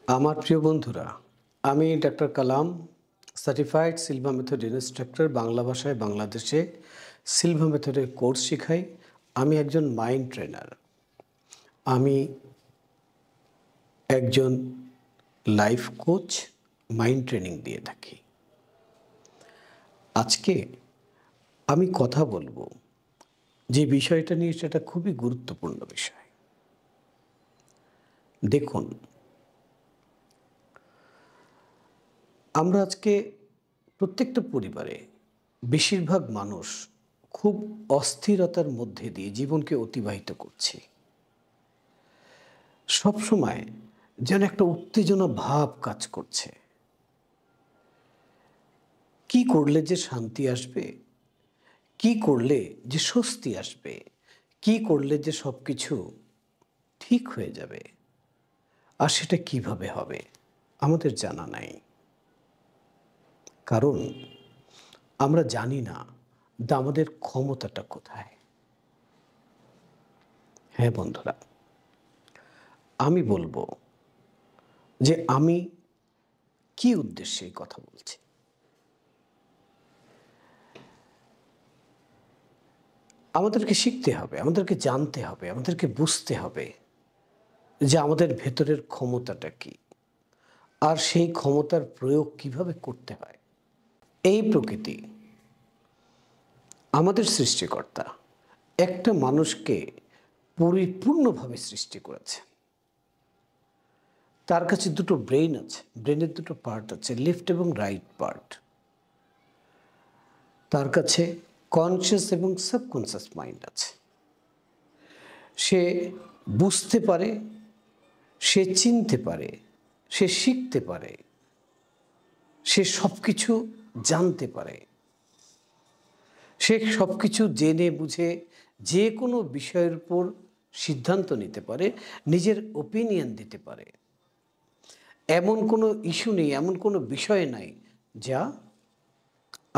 আমার প্রিয় বন্ধুরা, আমি doctor Kalam, certified Silva method instructor. Bangla ভাষায় বাংলাদেশে সিলভা মেথডের কোর্স শিখাই। আমি একজন মাইন্ড ট্রেনার। আমি একজন লাইফ কোচ, মাইন্ড ট্রেনিং দিয়ে থাকি। আজকে আমি কথা বলবো যে বিষয়টা নিয়ে, সেটা খুবই গুরুত্বপূর্ণ বিষয়। দেখুন, আমরা আজকে প্রত্যেকটা পরিবারে বেশিরভাগ মানুষ খুব অস্থিরতার মধ্যে দিয়ে জীবনকে অতিবাহিত করছি। সবসময় যেন একটা উত্তেজনা ভাব কাজ করছে। কি করলে যে শান্তি আসবে, কি করলে যে স্বস্তি আসবে, কি করলে যে সব কিছু ঠিক হয়ে যাবে, আর সেটা কিভাবে হবে আমাদের জানা নাই। কারণ আমরা জানি না আমাদের ক্ষমতাটা কোথায়। হ্যাঁ বন্ধুরা, আমি বলবো যে আমি কি উদ্দেশ্যে এই কথা বলছি। আমাদেরকে শিখতে হবে, আমাদেরকে জানতে হবে, আমাদেরকে বুঝতে হবে যে আমাদের ভেতরের ক্ষমতাটা কি, আর সেই ক্ষমতার প্রয়োগ কিভাবে করতে হয়। এই প্রকৃতি, আমাদের সৃষ্টিকর্তা একটা মানুষকে পরিপূর্ণভাবে সৃষ্টি করেছে। তার কাছে দুটো ব্রেন আছে, ব্রেনের দুটো পার্ট আছে, লেফট এবং রাইট পার্ট। তার কাছে কনসিয়াস এবং সাবকনসিয়াস মাইন্ড আছে। সে বুঝতে পারে, সে চিনতে পারে, সে শিখতে পারে, সে সব কিছু জানতে পারে, সে সব কিছু জেনে বুঝে যে কোনো বিষয়ের উপর সিদ্ধান্ত নিতে পারে, নিজের ওপিনিয়ন দিতে পারে। এমন কোনো ইস্যু নেই, এমন কোনো বিষয় নাই যা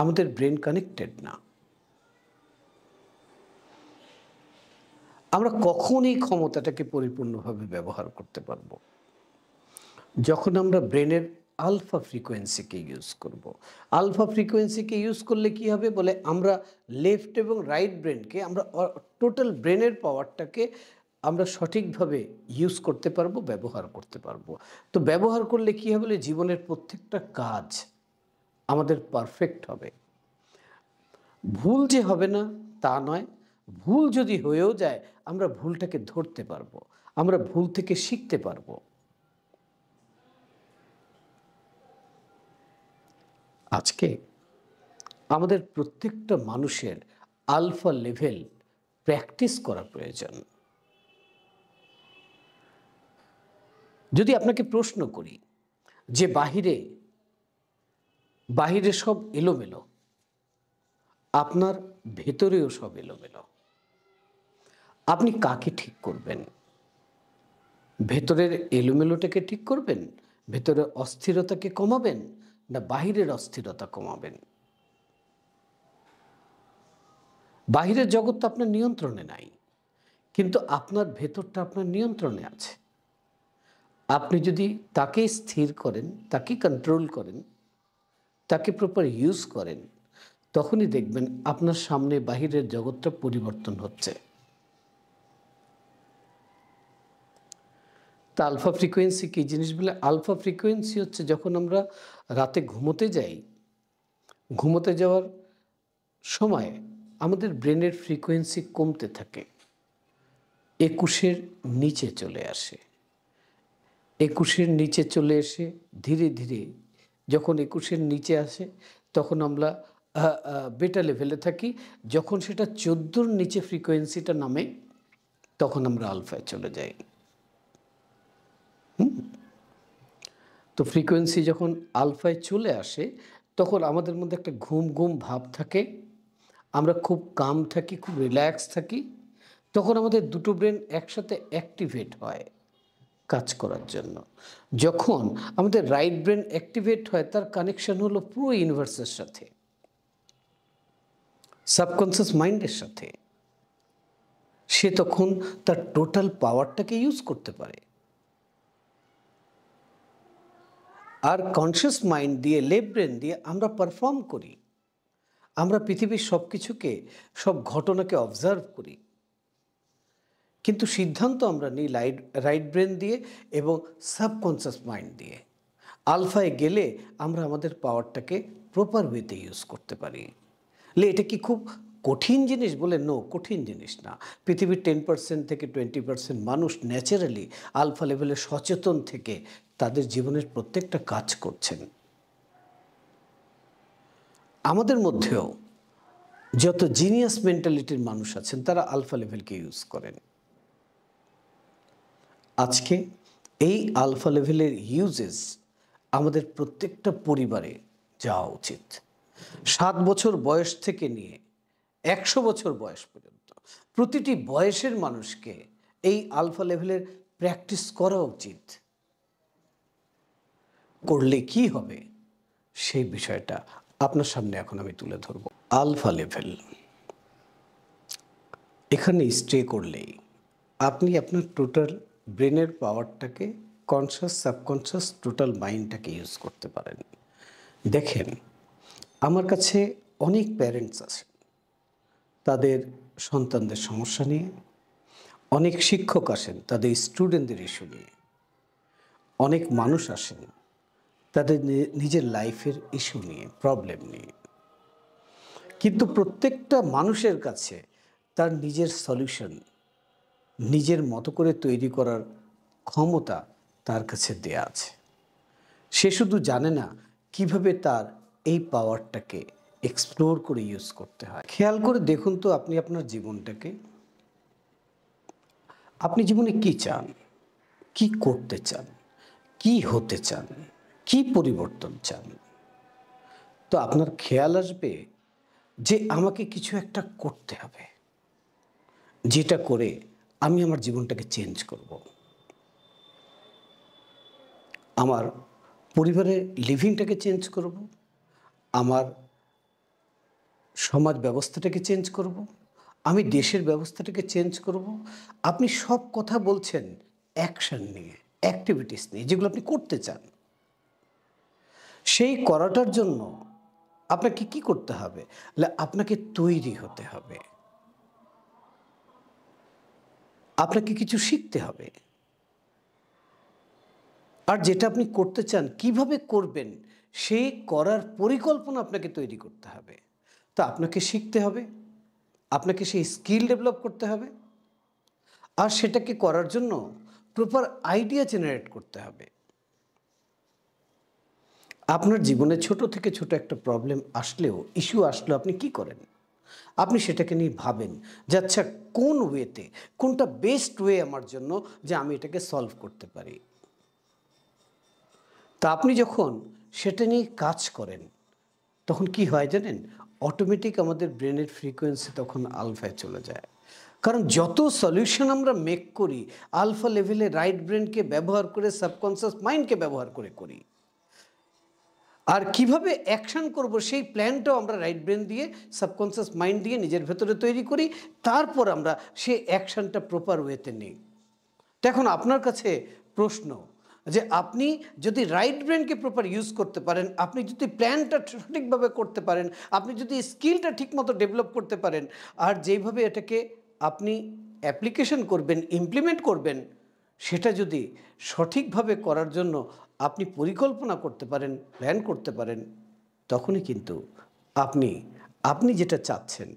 আমাদের ব্রেন কানেক্টেড না। আমরা কখন এই ক্ষমতাটাকে পরিপূর্ণভাবে ব্যবহার করতে পারবো? যখন আমরা ব্রেনের আলফা ফ্রিকোয়েন্সিকে ইউজ করব। আলফা ফ্রিকোয়েন্সিকে ইউজ করলে কি হবে বলে, আমরা লেফট এবং রাইট ব্রেনকে, আমরা টোটাল ব্রেনের পাওয়ারটাকে আমরা সঠিকভাবে ইউজ করতে পারবো, ব্যবহার করতে পারবো। তো ব্যবহার করলে কি হবে, জীবনের প্রত্যেকটা কাজ আমাদের পারফেক্ট হবে। ভুল যে হবে না তা নয়, ভুল যদি হয়েও যায় আমরা ভুলটাকে ধরতে পারবো, আমরা ভুল থেকে শিখতে পারবো। আজকে আমাদের প্রত্যেকটা মানুষের আলফা লেভেল প্র্যাকটিস করা প্রয়োজন। যদি আপনাকে প্রশ্ন করি যে বাহিরে বাহিরে সব এলোমেলো, আপনার ভেতরেও সব এলোমেলো, আপনি কাকে ঠিক করবেন? ভেতরের এলোমেলোটাকে ঠিক করবেন, ভেতরের অস্থিরতাকে কমাবেন, না বাহিরের অস্থিরতা কমাবেন? বাহিরের জগৎ তো আপনার নিয়ন্ত্রণে নাই, কিন্তু আপনার ভেতরটা আপনার নিয়ন্ত্রণে আছে। আপনি যদি তাকে স্থির করেন, তাকে কন্ট্রোল করেন, তাকে প্রপার ইউজ করেন, তখনই দেখবেন আপনার সামনে বাহিরের জগৎটা পরিবর্তন হচ্ছে। তা আলফা ফ্রিকোয়েন্সি কী জিনিস বলে? আলফা ফ্রিকোয়েন্সি হচ্ছে যখন আমরা রাতে ঘুমোতে যাই, ঘুমোতে যাওয়ার সময় আমাদের ব্রেনের ফ্রিকোয়েন্সি কমতে থাকে, 21-এর নিচে চলে আসে। 21-এর নিচে চলে এসে ধীরে ধীরে যখন 21-এর নিচে আসে, তখন আমরা বেটা লেভেলে থাকি। যখন সেটা 14-র নিচে ফ্রিকোয়েন্সিটা নামে, তখন আমরা আলফায় চলে যাই। তো ফ্রিকোয়েন্সি যখন আলফায় চলে আসে, তখন আমাদের মধ্যে একটা ঘুম ঘুম ভাব থাকে, আমরা খুব কাম থাকি, খুব রিল্যাক্স থাকি। তখন আমাদের দুটো ব্রেন একসাথে অ্যাক্টিভেট হয় কাজ করার জন্য। যখন আমাদের রাইট ব্রেন অ্যাক্টিভেট হয়, তার কানেকশন হলো পুরো ইউনিভার্সের সাথে, সাবকনসিয়াস মাইন্ডের সাথে। সে তখন তার টোটাল পাওয়ারটাকে ইউজ করতে পারে। আর কনসিয়াস মাইন্ড দিয়ে, লেফট ব্রেন দিয়ে আমরা পারফর্ম করি। আমরা পৃথিবীর সব কিছুকে, সব ঘটনাকে অবজার্ভ করি, কিন্তু সিদ্ধান্ত আমরা নিই রাইট ব্রেন দিয়ে এবং সাবকনসিয়াস মাইন্ড দিয়ে। আলফায় গেলে আমরা আমাদের পাওয়ারটাকে প্রপার ওয়েতে ইউজ করতে পারি। এটা কি খুব কঠিন জিনিস বলে? নো, কঠিন জিনিস না। পৃথিবীর 10% থেকে 20% মানুষ ন্যাচারালি আলফা লেভেলে সচেতন থেকে তাদের জীবনের প্রত্যেকটা কাজ করছেন। আমাদের মধ্যেও যত জিনিয়াস মেন্টালিটির মানুষ আছেন তারা আলফা লেভেলকে ইউজ করেন। আজকে এই আলফা লেভেলের ইউজেস আমাদের প্রত্যেকটা পরিবারে যাওয়া উচিত। 7 বছর বয়স থেকে নিয়ে 100 বছর বয়স পর্যন্ত প্রতিটি বয়সের মানুষকে এই আলফা লেভেলের প্র্যাকটিস করা উচিত। করলে কি হবে সেই বিষয়টা আপনার সামনে এখন আমি তুলে ধরব। আলফা লেভেল এখানে স্টে করলেই আপনি আপনার টোটাল ব্রেনের পাওয়ারটাকে, কনসিয়াস, সাবকনসিয়াস, টোটাল মাইন্ডটাকে ইউজ করতে পারেন। দেখেন, আমার কাছে অনেক প্যারেন্টস আছেন তাদের সন্তানদের সমস্যা নিয়ে, অনেক শিক্ষক আসেন তাদের স্টুডেন্টদের ইস্যু নিয়ে, অনেক মানুষ আসেন তাদের নিজের লাইফের ইস্যু নিয়ে, প্রবলেম নিয়ে। কিন্তু প্রত্যেকটা মানুষের কাছে তার নিজের সলিউশন নিজের মতো করে তৈরি করার ক্ষমতা তার কাছে দেয়া আছে। সে শুধু জানে না কিভাবে তার এই পাওয়ারটাকে এক্সপ্লোর করে ইউজ করতে হয়। খেয়াল করে দেখুন তো আপনি আপনার জীবনটাকে, আপনি জীবনে কি চান, কি করতে চান, কি হতে চান, কি পরিবর্তন চান। তো আপনার খেয়াল আসবে যে আমাকে কিছু একটা করতে হবে, যেটা করে আমি আমার জীবনটাকে চেঞ্জ করব। আমার পরিবারের লিভিংটাকে চেঞ্জ করব, আমার সমাজ ব্যবস্থাটাকে চেঞ্জ করব, আমি দেশের ব্যবস্থাটাকে চেঞ্জ করব। আপনি সব কথা বলছেন অ্যাকশন নিয়ে, অ্যাক্টিভিটিস নিয়ে, যেগুলো আপনি করতে চান। সেই করাটার জন্য আপনাকে কি করতে হবে? আপনাকে তৈরি হতে হবে, আপনাকে কিছু শিখতে হবে। আর যেটা আপনি করতে চান কিভাবে করবেন সেই করার পরিকল্পনা আপনাকে তৈরি করতে হবে। তা আপনাকে শিখতে হবে, আপনাকে সেই স্কিল ডেভেলপ করতে হবে, আর সেটাকে করার জন্য প্রপার আইডিয়া জেনারেট করতে হবে। আপনার জীবনে ছোট থেকে ছোট একটা প্রবলেম আসলেও, ইস্যু আসলেও আপনি কি করেন? আপনি সেটাকে নিয়ে ভাবেন যে আচ্ছা কোন ওয়েতে, কোনটা বেস্ট ওয়ে আমার জন্য যে আমি এটাকে সলভ করতে পারি। তা আপনি যখন সেটা নিয়ে কাজ করেন তখন কি হয় জানেন? অটোমেটিক আমাদের ব্রেনের ফ্রিকোয়েন্সি তখন আলফায় চলে যায়। কারণ যত সলিউশন আমরা মেক করি আলফা লেভেলে রাইট ব্রেনকে ব্যবহার করে, সাবকনসিয়াস মাইন্ডকে ব্যবহার করে করি। আর কিভাবে অ্যাকশন করব সেই প্ল্যানটাও আমরা রাইট ব্রেন দিয়ে, সাবকনসিয়াস মাইন্ড দিয়ে নিজের ভেতরে তৈরি করি। তারপর আমরা সেই অ্যাকশনটা প্রপার ওয়েতে নিই। এখন আপনার কাছে প্রশ্ন যে আপনি যদি রাইট ব্রেনকে প্রপার ইউজ করতে পারেন, আপনি যদি প্ল্যানটা সঠিকভাবে করতে পারেন, আপনি যদি স্কিলটা ঠিকমতো ডেভেলপ করতে পারেন, আর যেইভাবে এটাকে আপনি অ্যাপ্লিকেশন করবেন, ইমপ্লিমেন্ট করবেন, সেটা যদি সঠিকভাবে করার জন্য আপনি পরিকল্পনা করতে পারেন, প্ল্যান করতে পারেন, তখনই কিন্তু আপনি আপনি যেটা চাচ্ছেন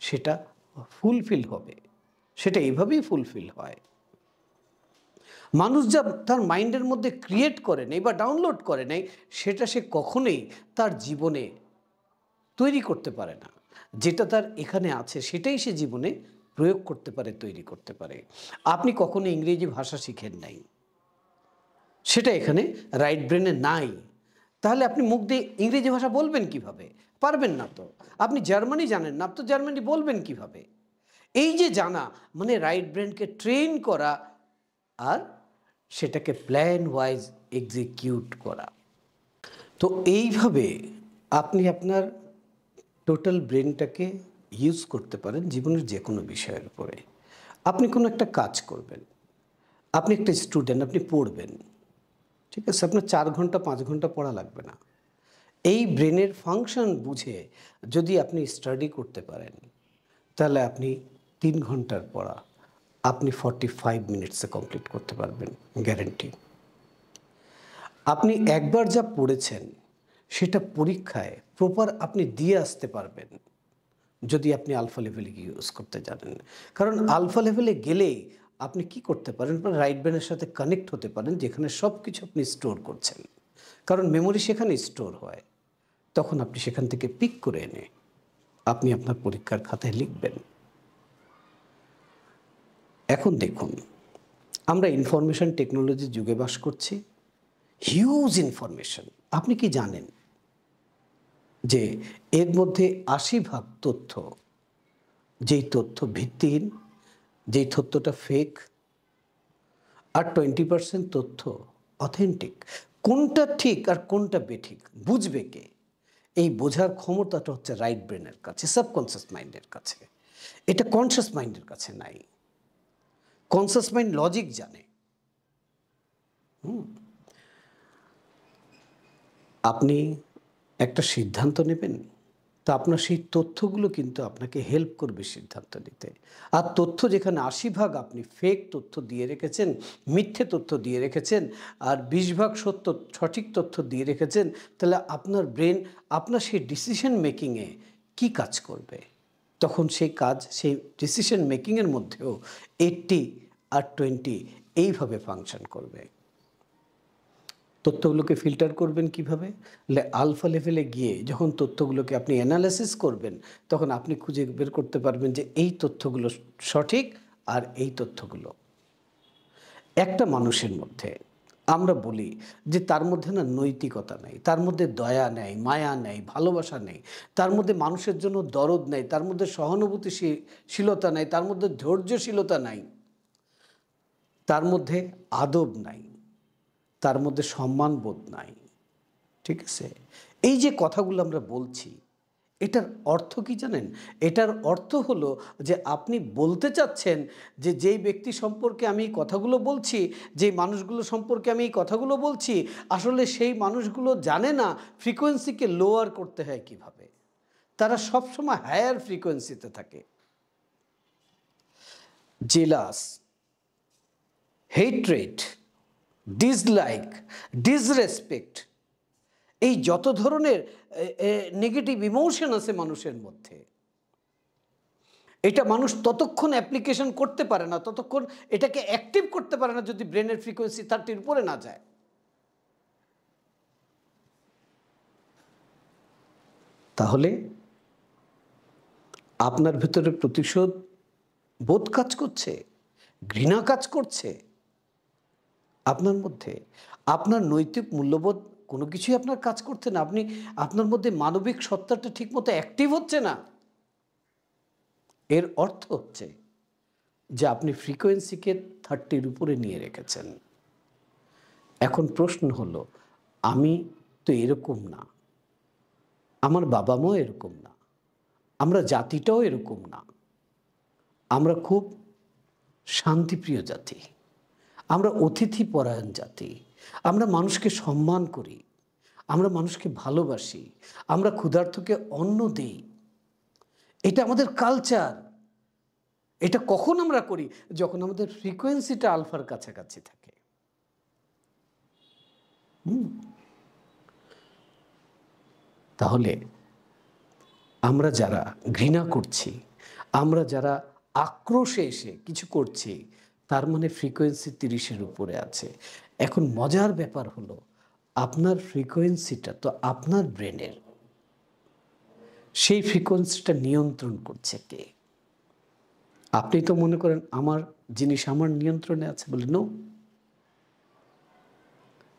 সেটা ফুলফিল হবে। সেটা এইভাবেই ফুলফিল হয়। মানুষ যা তার মাইন্ডের মধ্যে ক্রিয়েট করে নেই বা ডাউনলোড করে নেই, সেটা সে কখনোই তার জীবনে তৈরি করতে পারে না। যেটা তার এখানে আছে সেটাই সে জীবনে প্রয়োগ করতে পারে, তৈরি করতে পারে। আপনি কখনো ইংরেজি ভাষা শিখেন নাই, সেটা এখানে রাইট ব্রেনে নাই, তাহলে আপনি মুখ দিয়ে ইংরেজি ভাষা বলবেন কিভাবে? পারবেন না তো। আপনি জার্মানি জানেন না, তো জার্মানি বলবেন কিভাবে? এই যে জানা মানে রাইট ব্রেনকে ট্রেন করা, আর সেটাকে প্ল্যান ওয়াইজ এক্সিকিউট করা। তো এইভাবে আপনি আপনার টোটাল ব্রেনটাকে ইউজ করতে পারেন জীবনের যে কোনো বিষয়ের উপরে। আপনি কোনো একটা কাজ করবেন, আপনি একটা স্টুডেন্ট, আপনি পড়বেন, ঠিক আছে? আপনার 4 ঘন্টা 5 ঘন্টা পড়া লাগবে না। এই ব্রেনের ফাংশন বুঝে যদি আপনি স্টাডি করতে পারেন, তাহলে আপনি 3 ঘন্টার পড়া আপনি 45 মিনিটসে কমপ্লিট করতে পারবেন, গ্যারান্টি। আপনি একবার যা পড়েছেন সেটা পরীক্ষায় প্রপার আপনি দিয়ে আসতে পারবেন, যদি আপনি আলফা লেভেলে ইউজ করতে জানেন। কারণ আলফা লেভেলে গেলেই আপনি কি করতে পারেন, রাইট ব্রেনের সাথে কানেক্ট হতে পারেন, যেখানে সব কিছু আপনি স্টোর করছেন। কারণ মেমোরি সেখানে স্টোর হয়। তখন আপনি সেখান থেকে পিক করে এনে আপনি আপনার পরীক্ষার খাতায় লিখবেন। এখন দেখুন, আমরা ইনফরমেশন টেকনোলজির যুগে বাস করছি। Huge information. আপনি কি জানেন যে এর মধ্যে ৮০% তথ্য, যেই তথ্য ভিত্তিহীন, যেই তথ্যটা ফেক, আর 20% তথ্য অথেন্টিক। কোনটা ঠিক আর কোনটা বেঠিক বুঝবে কে? এই বোঝার ক্ষমতাটা হচ্ছে রাইট ব্রেনের কাছে, সাবকনসিয়াস মাইন্ডের কাছে। এটা কনসিয়াস মাইন্ডের কাছে নাই। কনসিয়াস মাইন্ড লজিক জানে। আপনি একটা সিদ্ধান্ত নেবেন, তো আপনার সেই তথ্যগুলো কিন্তু আপনাকে হেল্প করবে সিদ্ধান্ত নিতে। আর তথ্য যেখানে ৮০% আপনি ফেক তথ্য দিয়ে রেখেছেন, মিথ্যে তথ্য দিয়ে রেখেছেন, আর ২০% সঠিক তথ্য দিয়ে রেখেছেন, তাহলে আপনার ব্রেন আপনার সেই ডিসিশন মেকিংয়ে কি কাজ করবে? তখন সেই কাজ, সেই ডিসিশন মেকিংয়ের মধ্যেও 80 আর 20 এইভাবে ফাংশন করবে। তথ্যগুলোকে ফিল্টার করবেন কিভাবে? আলফা লেভেলে গিয়ে যখন তথ্যগুলোকে আপনি অ্যানালাইসিস করবেন, তখন আপনি খুঁজে বের করতে পারবেন যে এই তথ্যগুলো সঠিক আর এই তথ্যগুলো। একটা মানুষের মধ্যে আমরা বলি যে তার মধ্যে না নৈতিকতা নেই, তার মধ্যে দয়া নেই, মায়া নেই, ভালোবাসা নেই, তার মধ্যে মানুষের জন্য দরদ নেই, তার মধ্যে সহানুভূতিশীলতা নেই, তার মধ্যে ধৈর্যশীলতা নাই, তার মধ্যে আদব নাই, তার মধ্যে সম্মানবোধ নাই। ঠিক আছে? এই যে কথাগুলো আমরা বলছি, এটার অর্থ কি জানেন? এটার অর্থ হলো যে আপনি বলতে চাচ্ছেন যে যেই ব্যক্তি সম্পর্কে আমি এই কথাগুলো বলছি, যেই মানুষগুলো সম্পর্কে আমি এই কথাগুলো বলছি, আসলে সেই মানুষগুলো জানে না ফ্রিকোয়েন্সিকে লোয়ার করতে হয় কিভাবে। তারা সবসময় হায়ার ফ্রিকোয়েন্সিতে থাকে। জেলাস, হেট্রেট, ডিসলাইক, ডিসরেসপেক্ট, এই যত ধরনের নেগেটিভ ইমোশন আছে মানুষের মধ্যে, এটা মানুষ ততক্ষণ অ্যাপ্লিকেশন করতে পারে না, ততক্ষণ এটাকে অ্যাক্টিভ করতে পারে না যদি ব্রেনের ফ্রিকোয়েন্সি 30 উপরে না যায়। তাহলে আপনার ভেতরে প্রতিশোধ বোধ কাজ করছে, ঘৃণা কাজ করছে আপনার মধ্যে, আপনার নৈতিক মূল্যবোধ কোনো কিছুই আপনার কাজ করছে না, আপনার মধ্যে মানবিক সত্তাটা ঠিকমতো অ্যাক্টিভ হচ্ছে না। এর অর্থ হচ্ছে যে আপনি ফ্রিকোয়েন্সিকে 30 উপরে নিয়ে রেখেছেন। এখন প্রশ্ন হলো, আমি তো এরকম না, আমার বাবা মাও এরকম না, আমরা জাতিটাও এরকম না, আমরা খুব শান্তিপ্রিয় জাতি, আমরা অতিথিপরায়ণ জাতি, আমরা মানুষকে সম্মান করি, আমরা মানুষকে ভালোবাসি, আমরা ক্ষুধার্তকে অন্ন দিই, এটা আমাদের কালচার। এটা কখন আমরা করি? যখন আমাদের ফ্রিকোয়েন্সিটা আলফার কাছাকাছি থাকে। তাহলে আমরা যারা ঘৃণা করছি, আমরা যারা আক্রোশে এসে কিছু করছি, তার মানে ফ্রিকোয়েন্সি 30-এর উপরে আছে। এখন মজার ব্যাপার হলো, আপনার ফ্রিকোয়েন্সিটা তো আপনার ব্রেনের, সেই ফ্রিকোয়েন্সিটা নিয়ন্ত্রণ করছে কে? আপনি তো মনে করেন আমার জিনিস আমার নিয়ন্ত্রণে আছে বলে, নো,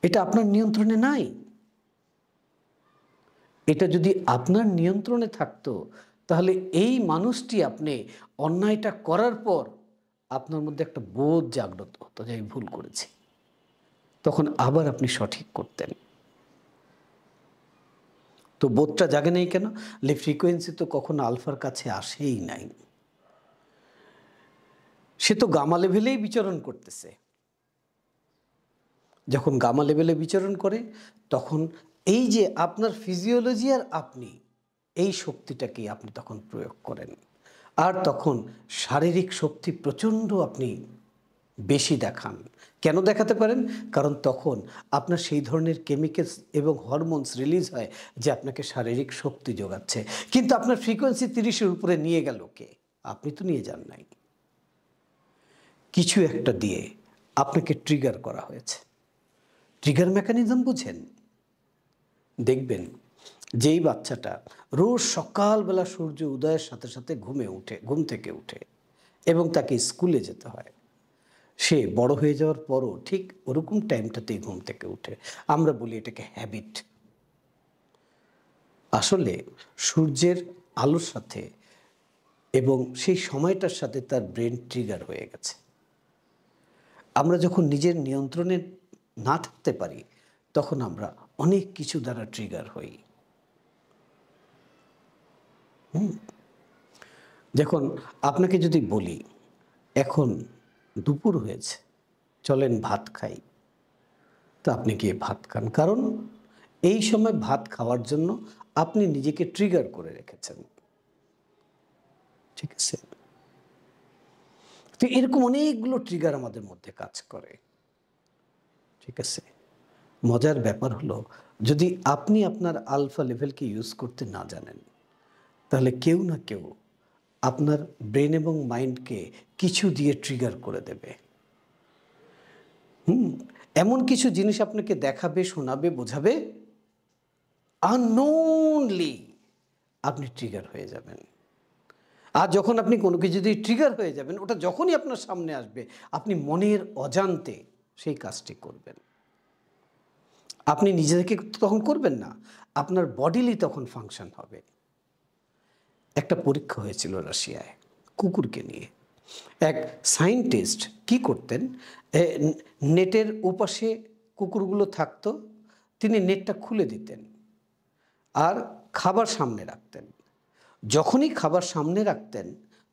এটা আপনার নিয়ন্ত্রণে নাই। এটা যদি আপনার নিয়ন্ত্রণে থাকতো, তাহলে এই মানুষটি আপনি অন্যায়টা করার পর আপনার মধ্যে একটা বোধ জাগ্রত হতো যে আমি ভুল করেছি, তখন আবার আপনি সঠিক করতেন। তো বোধটা জাগে নেই কেন? ফ্রিকোয়েন্সি তো কখনো আলফার কাছে আসেই নাই, সে তো গামা লেভেলেই বিচরণ করতেছে। যখন গামা লেভেলে বিচরণ করে তখন এই যে আপনার ফিজিওলজি আর আপনি এই শক্তিটাকেই আপনি তখন প্রয়োগ করেন। আর তখন শারীরিক শক্তি প্রচণ্ড আপনি বেশি দেখান। কেন দেখাতে পারেন? কারণ তখন আপনার সেই ধরনের কেমিক্যালস এবং হরমোনস রিলিজ হয় যে আপনাকে শারীরিক শক্তি যোগাচ্ছে। কিন্তু আপনার ফ্রিকোয়েন্সি 30-এর উপরে নিয়ে গেল কে? আপনি তো নিয়ে যান নাই। কিছু একটা দিয়ে আপনাকে ট্রিগার করা হয়েছে। ট্রিগার মেকানিজম বুঝেন? দেখবেন যেই বাচ্চাটা রোজ সকালবেলা সূর্য উদয়ের সাথে সাথে ঘুম থেকে উঠে এবং তাকে স্কুলে যেতে হয়, সে বড় হয়ে যাওয়ার পরও ঠিক ওরকম টাইমটাতেই ঘুম থেকে উঠে। আমরা বলি এটাকে হ্যাবিট। আসলে সূর্যের আলোর সাথে এবং সেই সময়টার সাথে তার ব্রেন ট্রিগার হয়ে গেছে। আমরা যখন নিজের নিয়ন্ত্রণে না থাকতে পারি তখন আমরা অনেক কিছু দ্বারা ট্রিগার হই। দেখুন, আপনাকে যদি বলি এখন দুপুর হয়েছে, চলেন ভাত খাই, তো আপনি গিয়ে ভাত খান। কারণ এই সময় ভাত খাওয়ার জন্য আপনি নিজেকে ট্রিগার করে রেখেছেন। ঠিক আছে? তো এরকম অনেকগুলো ট্রিগার আমাদের মধ্যে কাজ করে। ঠিক আছে? মজার ব্যাপার হলো যদি আপনি আপনার আলফা লেভেলকে ইউজ করতে না জানেন তাহলে কেউ না কেউ আপনার ব্রেন এবং মাইন্ডকে কিছু দিয়ে ট্রিগার করে দেবে। এমন কিছু জিনিস আপনাকে দেখাবে, শোনাবে, বোঝাবে, আননোনলি আপনি ট্রিগার হয়ে যাবেন। আর যখন আপনি কোনো কিছু যদি ট্রিগার হয়ে যাবেন, ওটা যখনই আপনার সামনে আসবে আপনি মনের অজান্তে সেই কাজটি করবেন। আপনি নিজে থেকে তখন করবেন না, আপনার বডিলি তখন ফাংশন হবে। একটা পরীক্ষা হয়েছিল রাশিয়ায় কুকুরকে নিয়ে। এক সায়েন্টিস্ট কি করতেন, নেটের ওপাশে কুকুরগুলো থাকতো, তিনি নেটটা খুলে দিতেন আর খাবার সামনে রাখতেন। যখনই খাবার সামনে রাখতেন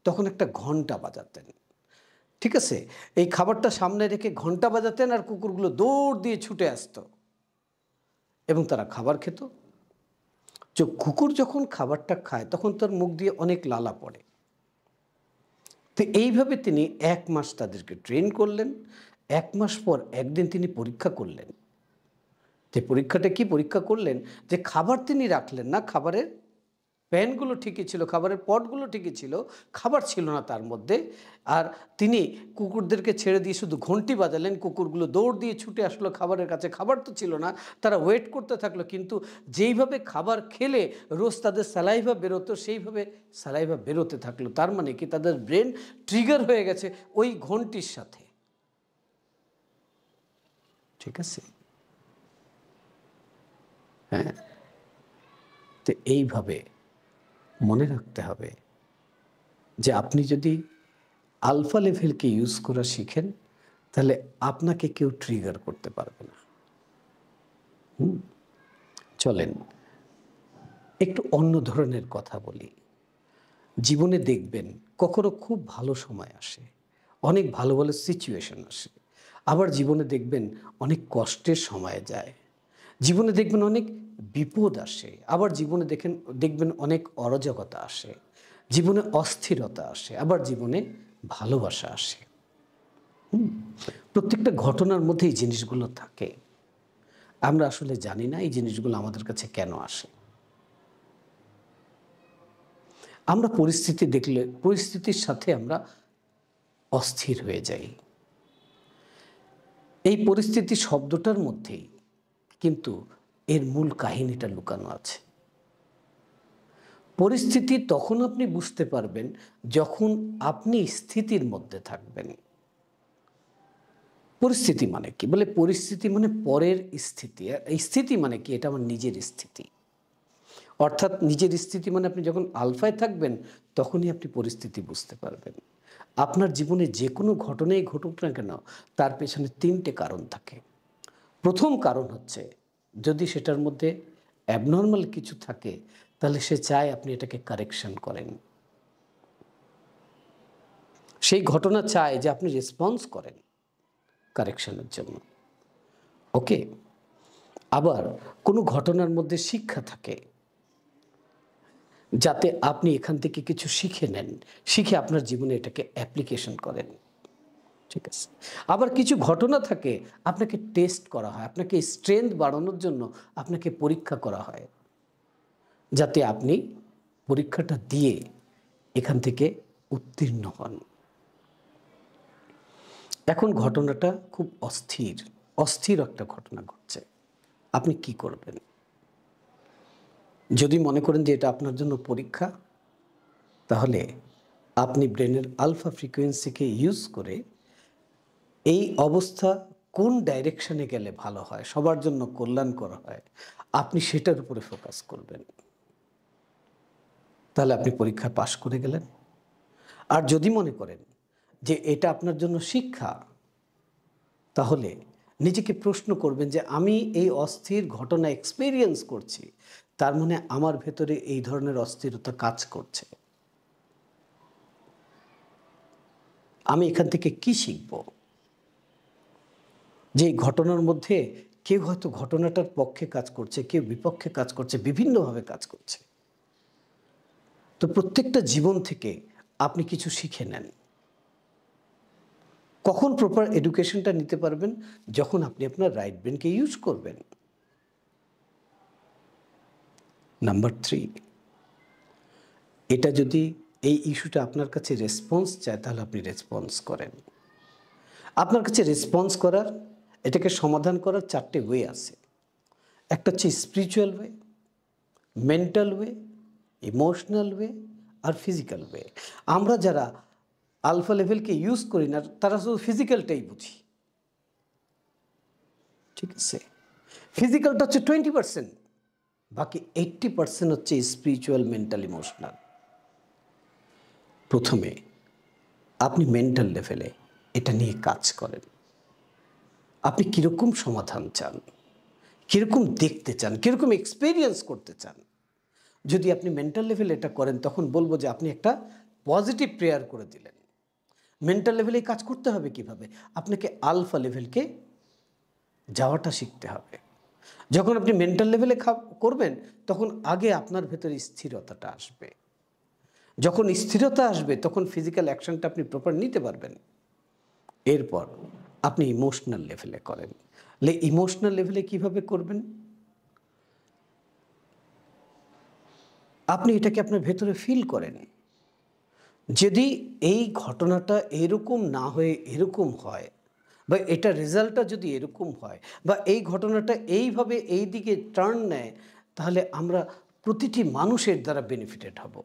তখন একটা ঘন্টা বাজাতেন। ঠিক আছে? এই খাবারটা সামনে রেখে ঘন্টা বাজাতেন আর কুকুরগুলো দৌড় দিয়ে ছুটে আসতো এবং তারা খাবার খেত। কুকুর যখন খাবারটা খায় তখন তার মুখ দিয়ে অনেক লালা পড়ে। তো এইভাবে তিনি 1 মাস তাদেরকে ট্রেন করলেন। 1 মাস পর একদিন তিনি পরীক্ষা করলেন। যে পরীক্ষাটা কি পরীক্ষা করলেন, যে খাবার তিনি রাখলেন না, খাবারের প্যানগুলো ঠিকই ছিল, খাবারের পটগুলো ঠিকই ছিল, খাবার ছিল না তার মধ্যে। আর তিনি কুকুরদেরকে ছেড়ে দিয়ে শুধু ঘন্টি বাজালেন, কুকুরগুলো দৌড় দিয়ে ছুটে আসলো খাবারের কাছে, খাবার তো ছিল না, তারা ওয়েট করতে থাকলো। কিন্তু যেইভাবে খাবার খেলে রোজ তাদের স্যালাইভা বেরোতো সেইভাবে স্যালাইভা বেরোতে থাকলো। তার মানে কি তাদের ব্রেন ট্রিগার হয়ে গেছে ওই ঘন্টির সাথে। ঠিক আছে? হ্যাঁ, তো এইভাবে মনে রাখতে হবে যে আপনি যদি আলফা লেভেলকে ইউজ করা শিখেন তাহলে আপনাকে কেউ ট্রিগার করতে পারবে না। চলেন একটু অন্য ধরনের কথা বলি। জীবনে দেখবেন কখনো খুব ভালো সময় আসে, অনেক ভালো ভালো সিচুয়েশন আসে, আবার জীবনে দেখবেন অনেক কষ্টের সময় যায়। জীবনে দেখবেন অনেক বিপদ আসে, আবার জীবনে দেখবেন অনেক অরাজকতা আসে, জীবনে অস্থিরতা আসে, আবার জীবনে ভালোবাসা আসে। প্রত্যেকটা ঘটনার মধ্যে এই জিনিসগুলো থাকে। আমরা আসলে জানি না এই জিনিসগুলো আমাদের কাছে কেন আসে। আমরা পরিস্থিতি দেখলে পরিস্থিতির সাথে আমরা অস্থির হয়ে যাই। এই পরিস্থিতি শব্দটার মধ্যেই কিন্তু এর মূল কাহিনীটা লুকানো আছে। পরিস্থিতি তখন আপনি বুঝতে পারবেন যখন আপনি স্থিতির মধ্যে থাকবেন। পরিস্থিতি মানে কি? বলে পরিস্থিতি মানে পরের স্থিতি। আর এই স্থিতি মানে কি? এটা আমার নিজের স্থিতি। অর্থাৎ নিজের স্থিতি মানে আপনি যখন আলফায় থাকবেন তখনই আপনি পরিস্থিতি বুঝতে পারবেন। আপনার জীবনে যে কোনো ঘটনাই ঘটুক না কেন তার পেছনে 3টে কারণ থাকে। প্রথম কারণ হচ্ছে যদি সেটার মধ্যে অ্যাবনর্মাল কিছু থাকে তাহলে সে চায় আপনি এটাকে কারেকশন করেন। সেই ঘটনা চায় যে আপনি রেসপন্স করেন কারেকশনের জন্য। ওকে? আবার কোনো ঘটনার মধ্যে শিক্ষা থাকে, যাতে আপনি এখান থেকে কিছু শিখে নেন, শিখে আপনার জীবনে এটাকে অ্যাপ্লিকেশন করেন। ঠিক আছে? আবার কিছু ঘটনা থাকে, আপনাকে টেস্ট করা হয়, আপনাকে স্ট্রেংথ বাড়ানোর জন্য আপনাকে পরীক্ষা করা হয়, যাতে আপনি পরীক্ষাটা দিয়ে এখান থেকে উত্তীর্ণ হন। এখন ঘটনাটা খুব অস্থির, অস্থির একটা ঘটনা ঘটছে। আপনি কি করবেন? যদি মনে করেন যে এটা আপনার জন্য পরীক্ষা, তাহলে আপনি ব্রেনের আলফা ফ্রিকোয়েন্সিকে ইউজ করে এই অবস্থা কোন ডাইরেকশনে গেলে ভালো হয়, সবার জন্য কল্যাণকর হয়, আপনি সেটার উপরে ফোকাস করবেন। তাহলে আপনি পরীক্ষায় পাশ করে গেলেন। আর যদি মনে করেন যে এটা আপনার জন্য শিক্ষা, তাহলে নিজেকে প্রশ্ন করবেন যে আমি এই অস্থির ঘটনা এক্সপেরিয়েন্স করছি, তার মানে আমার ভেতরে এই ধরনের অস্থিরতা কাজ করছে। আমি এখান থেকে কি শিখব? যে এই ঘটনার মধ্যে কেউ হয়তো ঘটনাটার পক্ষে কাজ করছে, কেউ বিপক্ষে কাজ করছে, বিভিন্নভাবে কাজ করছে। তো প্রত্যেকটা জীবন থেকে আপনি কিছু শিখে নেন। কখন প্রপার এডুকেশনটা নিতে পারবেন? যখন আপনি আপনার রাইট ব্রেনকে ইউজ করবেন। নাম্বার 3, এটা যদি এই ইস্যুটা আপনার কাছে রেসপন্স চায়, তাহলে আপনি রেসপন্স করেন। আপনার কাছে রেসপন্স করার, এটাকে সমাধান করার 4টে ওয়ে আছে। একটা হচ্ছে spiritual way, mental way, emotional way আর ফিজিক্যাল ওয়ে। আমরা যারা আলফা লেভেলকে ইউজ করি না, তারা শুধু ফিজিক্যালটাই বুঝি। ঠিক আছে? ফিজিক্যালটা হচ্ছে 20%, বাকি 80% হচ্ছে স্পিরিচুয়াল, মেন্টাল, ইমোশনাল। প্রথমে আপনি মেন্টাল লেভেলে এটা নিয়ে কাজ করেন। আপনি কীরকম সমাধান চান, কীরকম দেখতে চান, কীরকম এক্সপেরিয়েন্স করতে চান। যদি আপনি মেন্টাল লেভেলে এটা করেন, তখন বলবো যে আপনি একটা পজিটিভ প্রেয়ার করে দিলেন। মেন্টাল লেভেলে কাজ করতে হবে কিভাবে? আপনাকে আলফা লেভেলকে যাওয়াটা শিখতে হবে। যখন আপনি মেন্টাল লেভেলে করবেন, তখন আগে আপনার ভেতরে স্থিরতাটা আসবে। যখন স্থিরতা আসবে, তখন ফিজিক্যাল অ্যাকশনটা আপনি প্রপার নিতে পারবেন। এরপর আপনি ইমোশনাল লেভেলে করেন। ইমোশনাল লেভেলে কিভাবে করবেন? আপনি এটাকে আপনার ভেতরে ফিল করেন। যদি এই ঘটনাটা এরকম না হয়ে এরকম হয়, বা এটা রেজাল্টটা যদি এরকম হয়, বা এই ঘটনাটা এইভাবে এই দিকে টার্ন নেয়, তাহলে আমরা প্রতিটি মানুষের দ্বারা বেনিফিটেড হব।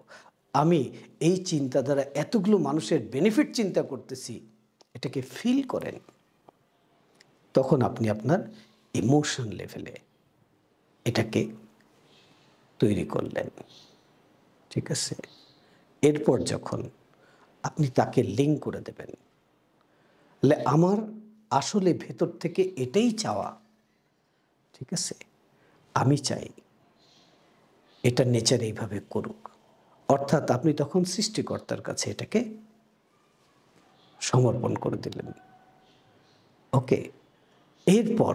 আমি এই চিন্তা দ্বারা এতগুলো মানুষের বেনিফিট চিন্তা করতেছি, এটাকে ফিল করেন। তখন আপনি আপনার ইমোশন লেভেলে এটাকে তৈরি করলেন। ঠিক আছে? এরপর যখন আপনি তাকে লিঙ্ক করে দেবেন, আমার আসলে ভেতর থেকে এটাই চাওয়া। ঠিক আছে? আমি চাই এটা নেচার এইভাবে করুক। অর্থাৎ আপনি তখন সৃষ্টিকর্তার কাছে এটাকে সমর্পণ করে দিলেন। ওকে? এরপর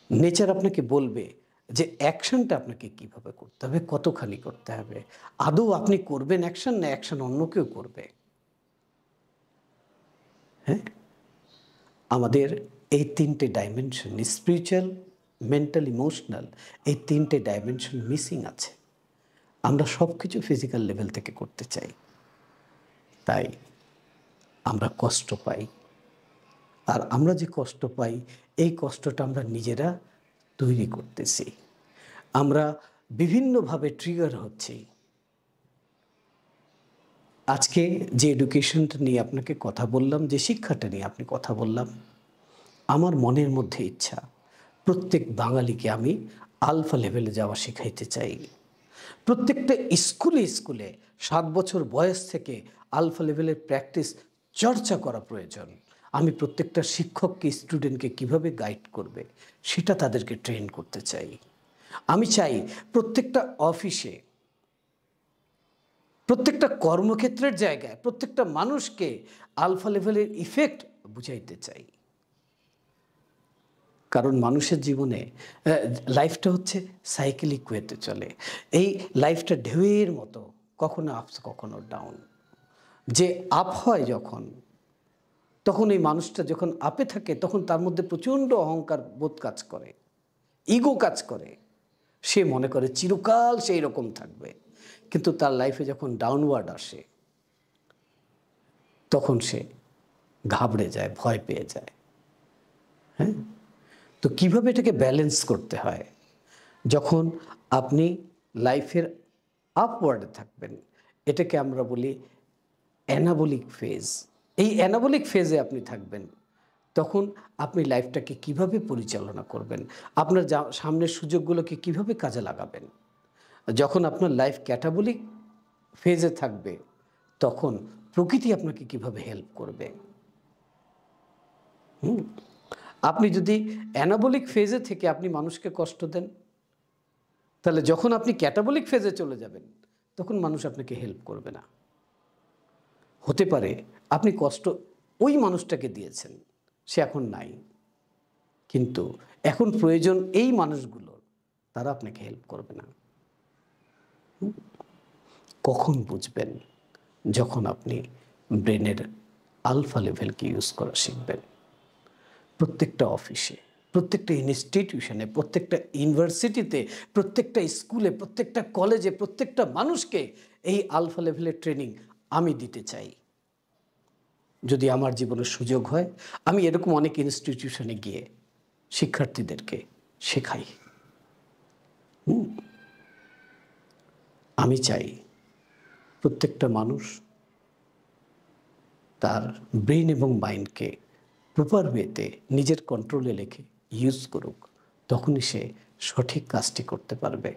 নেচার আপনাকে বলবে যে অ্যাকশনটা আপনাকে কিভাবে করতে হবে, কতখানি করতে হবে। আদৌ আপনি করবেন অ্যাকশন, না অ্যাকশন অন্য কেউ করবে? হ্যাঁ? আমাদের এই 3টে ডাইমেনশন, স্পিরিচুয়াল, মেন্টাল, ইমোশনাল, এই 3টে ডাইমেনশন মিসিং আছে। আমরা সব কিছু ফিজিক্যাল লেভেল থেকে করতে চাই, তাই আমরা কষ্ট পাই। আর আমরা যে কষ্ট পাই, এই কষ্টটা আমরা নিজেরা তৈরি করতেছি। আমরা বিভিন্নভাবে ট্রিগার হচ্ছি। আজকে যে এডুকেশনটা নিয়ে আপনাকে কথা বললাম, যে শিক্ষাটা নিয়ে আপনি কথা বললাম, আমার মনের মধ্যে ইচ্ছা প্রত্যেক বাঙালিকে আমি আলফা লেভেলে যাওয়া শেখাইতে চাই। প্রত্যেকটা স্কুলে স্কুলে 7 বছর বয়স থেকে আলফা লেভেলের প্র্যাকটিস, চর্চা করা প্রয়োজন। আমি প্রত্যেকটা শিক্ষককে, স্টুডেন্টকে কিভাবে গাইড করবে, সেটা তাদেরকে ট্রেন করতে চাই। আমি চাই প্রত্যেকটা অফিসে, প্রত্যেকটা কর্মক্ষেত্রের জায়গায়, প্রত্যেকটা মানুষকে আলফা লেভেলের ইফেক্ট বুঝাইতে চাই। কারণ মানুষের জীবনে লাইফটা হচ্ছে সাইকেলিক ওয়েতে চলে। এই লাইফটা ঢেউয়ের মতো, কখনো আপস কখনো ডাউন। যে আপ হয় যখন, তখন এই মানুষটা যখন আপে থাকে তখন তার মধ্যে প্রচণ্ড অহংকার বোধ কাজ করে, ইগো কাজ করে। সে মনে করে চিরকাল সেই রকম থাকবে। কিন্তু তার লাইফে যখন ডাউনওয়ার্ড আসে তখন সে ঘাবড়ে যায়, ভয় পেয়ে যায়। হ্যাঁ, তো কিভাবে এটাকে ব্যালেন্স করতে হয়? যখন আপনি লাইফের আপওয়ার্ডে থাকবেন, এটাকে আমরা বলি অ্যানাবলিক ফেজ। এই অ্যানাবলিক ফেজে আপনি থাকবেন, তখন আপনি লাইফটাকে কিভাবে পরিচালনা করবেন, আপনার সামনের সুযোগগুলোকে কিভাবে কাজে লাগাবেন। যখন আপনার লাইফ ক্যাটাবলিক ফেজে থাকবে, তখন প্রকৃতি আপনাকে কিভাবে হেল্প করবে। আপনি যদি অ্যানাবলিক ফেজে থেকে আপনি মানুষকে কষ্ট দেন, তাহলে যখন আপনি ক্যাটাবলিক ফেজে চলে যাবেন তখন মানুষ আপনাকে হেল্প করবে না। হতে পারে আপনি কষ্ট ওই মানুষটাকে দিয়েছেন, সে এখন নাই, কিন্তু এখন প্রয়োজন এই মানুষগুলোর, তারা আপনাকে হেল্প করবে না। কখন বুঝবেন? যখন আপনি ব্রেনের আলফা লেভেলকে ইউজ করা শিখবেন। প্রত্যেকটা অফিসে, প্রত্যেকটা ইনস্টিটিউশনে, প্রত্যেকটা ইউনিভার্সিটিতে, প্রত্যেকটা স্কুলে, প্রত্যেকটা কলেজে, প্রত্যেকটা মানুষকে এই আলফা লেভেলের ট্রেনিং আমি দিতে চাই। যদি আমার জীবনের সুযোগ হয়, আমি এরকম অনেক ইনস্টিটিউশনে গিয়ে শিক্ষার্থীদেরকে শেখাই। আমি চাই প্রত্যেকটা মানুষ তার ব্রেন এবং মাইন্ডকে প্রপার ওয়েতে নিজের কন্ট্রোলে রেখে ইউজ করুক, তখনই সে সঠিক কাজটি করতে পারবে।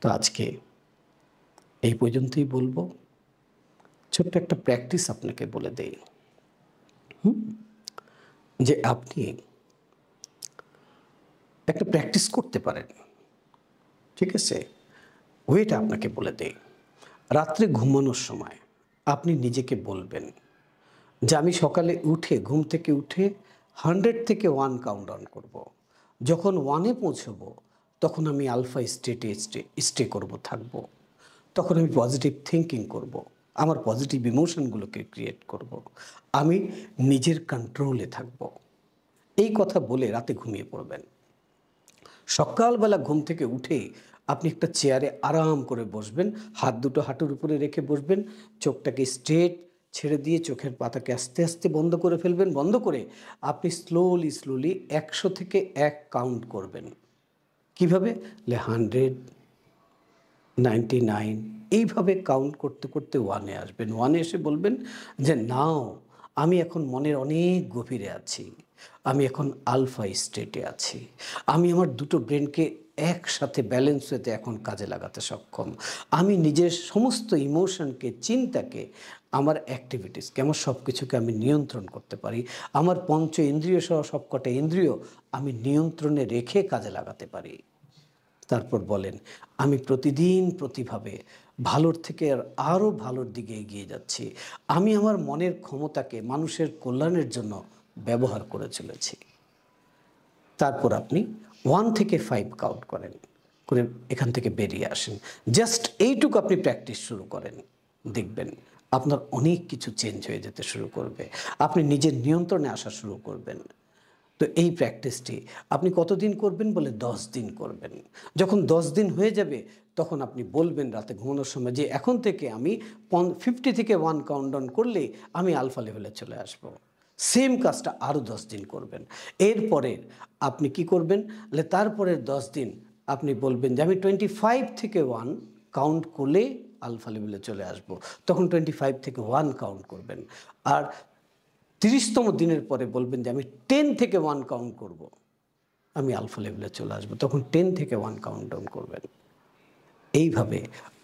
তো আজকে এই পর্যন্তই বলবো। ছোট্ট একটা প্র্যাকটিস আপনাকে বলে দেই, যে আপনি একটা প্র্যাকটিস করতে পারেন। ঠিক আছে, ওয়েটা আপনাকে বলে দেই। রাত্রে ঘুমানোর সময় আপনি নিজেকে বলবেন যে আমি সকালে উঠে, ঘুম থেকে উঠে 100 থেকে 1 কাউন্ট ডাউন করব। যখন 1-এ পৌঁছবো তখন আমি আলফা স্টেটে স্টে করব, থাকবো। তখন আমি পজিটিভ থিঙ্কিং করব, আমার পজিটিভ ইমোশনগুলোকে ক্রিয়েট করব, আমি নিজের কন্ট্রোলে থাকব। এই কথা বলে রাতে ঘুমিয়ে পড়বেন। সকালবেলা ঘুম থেকে উঠে আপনি একটা চেয়ারে আরাম করে বসবেন, হাত দুটো হাঁটুর উপরে রেখে বসবেন, চোখটাকে স্ট্রেট ছেড়ে দিয়ে চোখের পাতাকে আস্তে আস্তে বন্ধ করে ফেলবেন। বন্ধ করে আপনি স্লোলি 100 থেকে 1 কাউন্ট করবেন। কিভাবে? 100, 99, এইভাবে কাউন্ট করতে করতে 1-এ আসবেন। 1-এ এসে বলবেন যে নাও আমি এখন মনের অনেক গভীরে আছি, আমি এখন আলফা স্টেটে আছি, আমি আমার দুটো ব্রেনকে একসাথে ব্যালেন্স হতে এখন কাজে লাগাতে সক্ষম, আমি নিজের সমস্ত ইমোশনকে, চিন্তাকে, আমার অ্যাক্টিভিটিসকে, আমার সব কিছুকে আমি নিয়ন্ত্রণ করতে পারি, আমার পঞ্চ ইন্দ্রিয় সহ সবকটা ইন্দ্রিয় আমি নিয়ন্ত্রণে রেখে কাজে লাগাতে পারি। তারপর বলেন আমি প্রতিদিন প্রতিভাবে ভালোর থেকে আরও ভালোর দিকে এগিয়ে যাচ্ছি, আমি আমার মনের ক্ষমতাকে মানুষের কল্যাণের জন্য ব্যবহার করে চলেছি। তারপর আপনি 1 থেকে 5 কাউন্ট করেন, করে এখান থেকে বেরিয়ে আসেন। জাস্ট এইটুকু আপনি প্র্যাকটিস শুরু করেন, দেখবেন আপনার অনেক কিছু চেঞ্জ হয়ে যেতে শুরু করবে, আপনি নিজের নিয়ন্ত্রণে আসা শুরু করবেন। তো এই প্র্যাকটিসটি আপনি কতদিন করবেন? বলে 10 দিন করবেন। যখন 10 দিন হয়ে যাবে তখন আপনি বলবেন রাতে ঘুমানোর সময় যে এখন থেকে আমি 50 থেকে 1 কাউন্টডাউন করলে আমি আলফা লেভেলে চলে আসব। সেম কাজটা আরও 10 দিন করবেন। এরপরে আপনি কি করবেন? তারপরের 10 দিন আপনি বলবেন যে আমি 25 থেকে 1 কাউন্ট করলে আলফা লেভেলে চলে আসব। তখন 25 থেকে 1 কাউন্ট করবেন। আর 30তম দিনের পরে বলবেন যে আমি 10 থেকে 1 কাউন্ট করব, আমি আলফা লেভেলে চলে আসবো। তখন 10 থেকে 1 কাউন্ট ডাউন করবেন। এইভাবে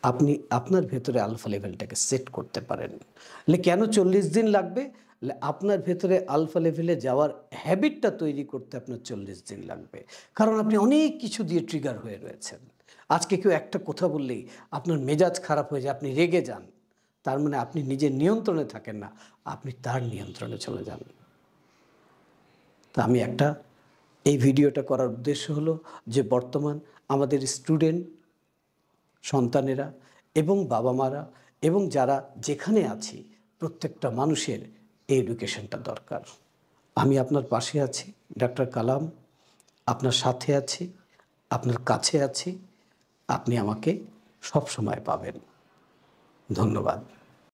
আপনি আপনার ভেতরে আলফা লেভেলটাকে সেট করতে পারেন। কেন 40 দিন লাগবে? আপনার ভেতরে আলফা লেভেলে যাওয়ার হ্যাবিটটা তৈরি করতে আপনার 40 দিন লাগবে। কারণ আপনি অনেক কিছু দিয়ে ট্রিগার হয়ে রয়েছেন। আজকে কেউ একটা কথা বললেই আপনার মেজাজ খারাপ হয়ে যায়, আপনি রেগে যান। তার মানে আপনি নিজের নিয়ন্ত্রণে থাকেন না, আপনি তার নিয়ন্ত্রণে চলে যান। তা আমি এই ভিডিওটা করার উদ্দেশ্য হলো যে বর্তমান আমাদের স্টুডেন্ট সন্তানেরা এবং বাবা মারা এবং যারা যেখানে আছি প্রত্যেকটা মানুষের এই এডুকেশনটা দরকার। আমি আপনার পাশে আছি, ডক্টর কালাম আপনার সাথে আছি, আপনার কাছে আছি, আপনি আমাকে সব সময় পাবেন। ধন্যবাদ।